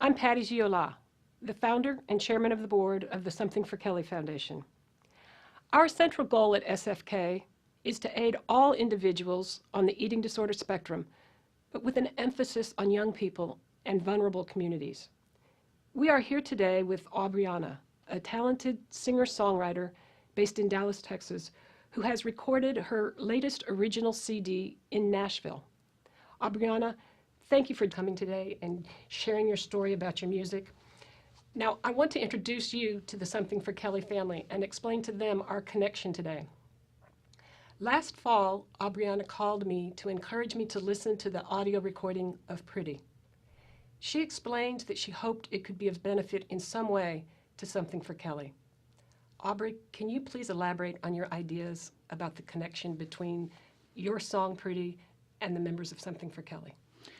I'm Patty Giola, the founder and chairman of the board of the Something for Kelly Foundation. Our central goal at SFK is to aid all individuals on the eating disorder spectrum, but with an emphasis on young people and vulnerable communities. We are here today with Aubree Anna, a talented singer-songwriter based in Dallas, Texas, who has recorded her latest original CD in Nashville. Aubree Anna, thank you for coming today and sharing your story about your music. Now, I want to introduce you to the Something for Kelly family and explain to them our connection today. Last fall, Aubree Anna called me to encourage me to listen to the audio recording of Pretty. She explained that she hoped it could be of benefit in some way to Something for Kelly. Aubree, can you please elaborate on your ideas about the connection between your song Pretty and the members of Something for Kelly?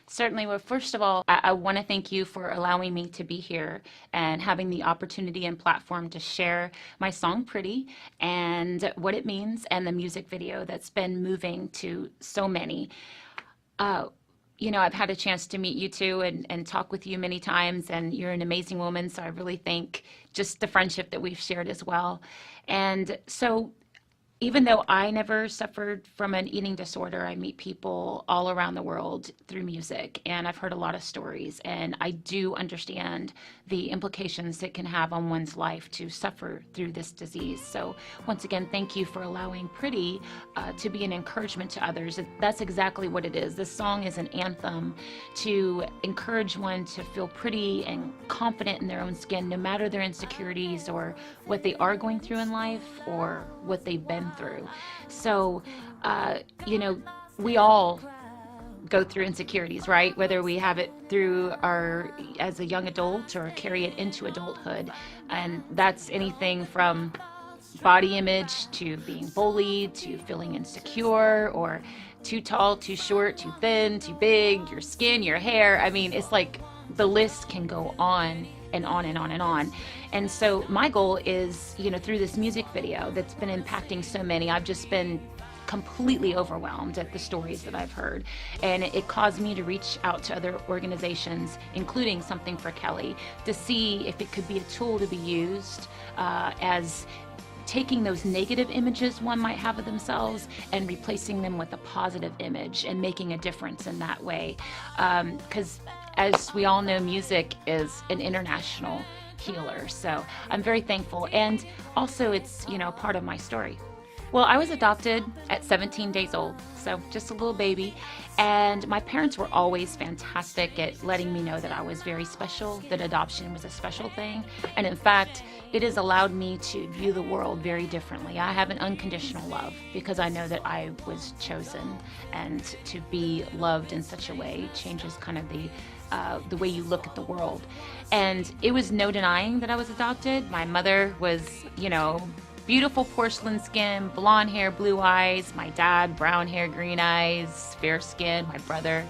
Certainly. Well, first of all, I want to thank you for allowing me to be here and having the opportunity and platform to share my song Pretty and what it means and the music video that's been moving to so many. I've had a chance to meet you too and talk with you many times, and you're an amazing woman, so I really thank just the friendship that we've shared as well. And so even though I never suffered from an eating disorder, I meet people all around the world through music, and I've heard a lot of stories, and I do understand the implications it can have on one's life to suffer through this disease. So once again, thank you for allowing Pretty to be an encouragement to others. That's exactly what it is. This song is an anthem to encourage one to feel pretty and confident in their own skin, no matter their insecurities or what they are going through in life or what they've been through. So, we all go through insecurities, right? Whether we have it through as a young adult or carry it into adulthood. And that's anything from body image to being bullied to feeling insecure or too tall, too short, too thin, too big, your skin, your hair. I mean, it's like the list can go on and on and on and on. And so my goal is, through this music video that's been impacting so many, I've just been completely overwhelmed at the stories that I've heard. And it caused me to reach out to other organizations, including Something for Kelly, to see if it could be a tool to be used as taking those negative images one might have of themselves and replacing them with a positive image and making a difference in that way. Because as we all know, music is an international healer. So I'm very thankful. And also it's, part of my story. Well, I was adopted at 17 days old, so just a little baby. And my parents were always fantastic at letting me know that I was very special, that adoption was a special thing. And in fact, it has allowed me to view the world very differently. I have an unconditional love because I know that I was chosen, and to be loved in such a way changes kind of the way you look at the world. And it was no denying that I was adopted. My mother was, beautiful porcelain skin, blonde hair, blue eyes. My dad, brown hair, green eyes, fair skin. My brother,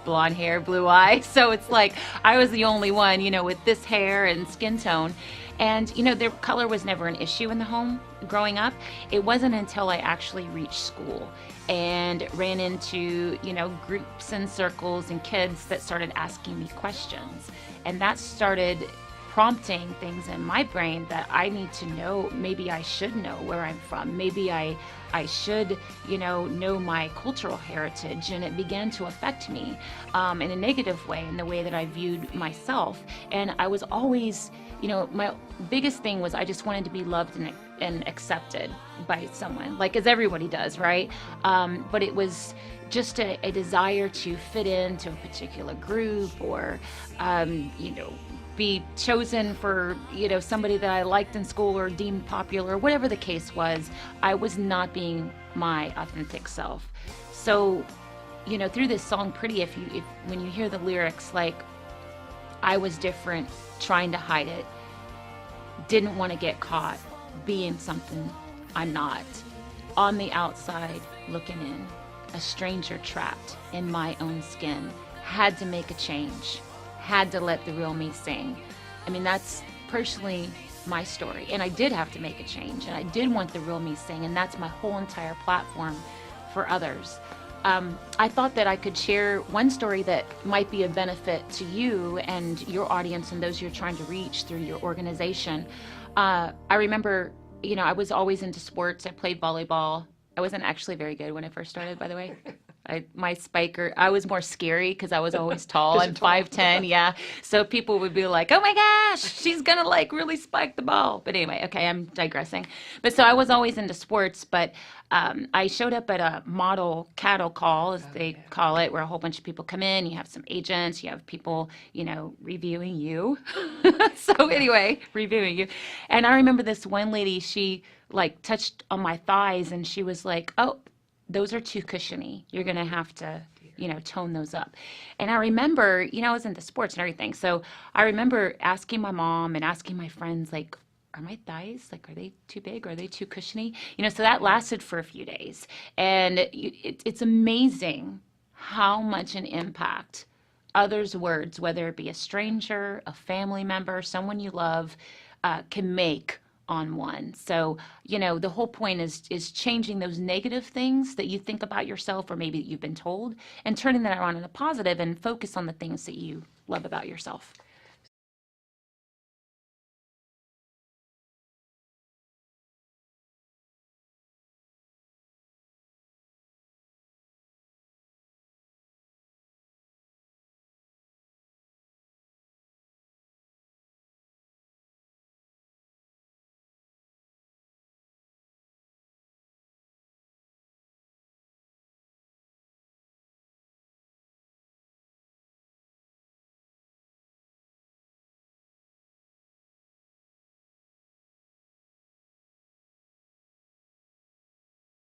blonde hair, blue eyes. So it's like I was the only one, with this hair and skin tone. And, their color was never an issue in the home growing up. It wasn't until I actually reached school and ran into, groups and circles and kids that started asking me questions. And that started prompting things in my brain that I need to know. Maybe I should know where I'm from. Maybe I should, know my cultural heritage. And it began to affect me in a negative way, in the way that I viewed myself. And I was always, my biggest thing was I just wanted to be loved and accepted by someone, like as everybody does, right? But it was just a desire to fit into a particular group or, be chosen for, somebody that I liked in school or deemed popular, whatever the case was. I was not being my authentic self. So, through this song Pretty, when you hear the lyrics, like, I was different, trying to hide it, didn't want to get caught being something I'm not, on the outside looking in, a stranger trapped in my own skin, had to make a change, had to let the real me sing. I mean, that's personally my story. And I did have to make a change, and I did want the real me sing, and that's my whole entire platform for others. I thought that I could share one story that might be a benefit to you and your audience and those you're trying to reach through your organization. I remember, I was always into sports. I played volleyball. I wasn't actually very good when I first started, by the way. My spiker, I was more scary because I was always tall 'Cause and you're tall. 5'10", yeah. So people would be like, oh my gosh, she's gonna like really spike the ball. But anyway, okay, I'm digressing. But so I was always into sports, but I showed up at a model cattle call, as they call it, where a whole bunch of people come in. You have some agents, you have people, reviewing you. So anyway, reviewing you. And I remember this one lady, she like touched on my thighs and she was like, oh, those are too cushiony. You're going to have to, tone those up. And I remember, I was into sports and everything. So I remember asking my mom and asking my friends, like, are my thighs, like, are they too big? Are they too cushiony? So that lasted for a few days. And it's amazing how much an impact others' words, whether it be a stranger, a family member, someone you love, can make on one. So, the whole point is changing those negative things that you think about yourself or maybe that you've been told and turning that around into positive and focus on the things that you love about yourself.